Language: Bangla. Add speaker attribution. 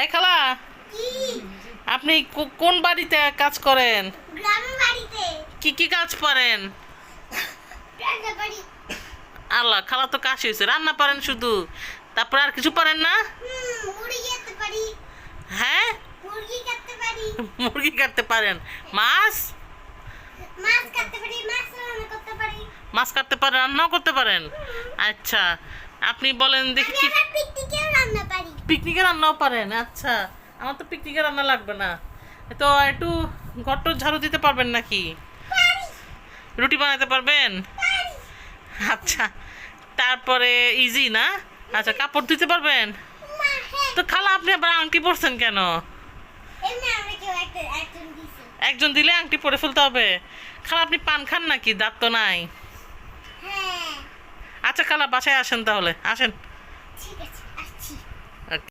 Speaker 1: এই খালা,
Speaker 2: কি?
Speaker 1: আপনি কোন বাড়িতে কাজ করেন?
Speaker 2: গ্রামের বাড়িতে।
Speaker 1: কি কি কাজ পারেন?
Speaker 2: রান্না পারি।
Speaker 1: আল্লাহ, খালা তো কাশি হয়েছে, রান্না পারেন শুধু, তারপর আর কিছু পারেন না?
Speaker 2: মুড়ি খেতে পারি।
Speaker 1: হ্যাঁ,
Speaker 2: মুরগি কাটতে পারি।
Speaker 1: মুরগি কাটতে পারেন, মাছ
Speaker 2: মাছ কাটতে পারি। মাছ রান্না করতে পারি।
Speaker 1: মাছ কাটতে পারেন, রান্নাও করতে পারেন। আচ্ছা, আপনি বলেন দেখি
Speaker 2: আমি
Speaker 1: কি
Speaker 2: আবার পিকনিকেও রান্না পারি।
Speaker 1: পিকনিকে রান্নাও পারেন? আচ্ছা, আমার তো পিকনিকে রান্না লাগবে না, তো একটু ঘরটর ঝাড়ু দিতে পারবেন নাকি?
Speaker 2: পারি।
Speaker 1: রুটি বানাতে পারবেন?
Speaker 2: পারি।
Speaker 1: আচ্ছা, তারপরে ইজি না? আচ্ছা, কাপড় ধুতে পারবেন?
Speaker 2: হ্যাঁ।
Speaker 1: তো খালা, আপনি আবার আংটি পরছেন কেন?
Speaker 2: এমনি আমরা কেউ একজন দিছে।
Speaker 1: একজন দিলে আংটি পরে ফেলতে হবে? খালা, আপনি পান খান নাকি? দাঁত তো নাই।
Speaker 2: হ্যাঁ।
Speaker 1: আচ্ছা খালা, বাসায় আসেন তাহলে, আসেন।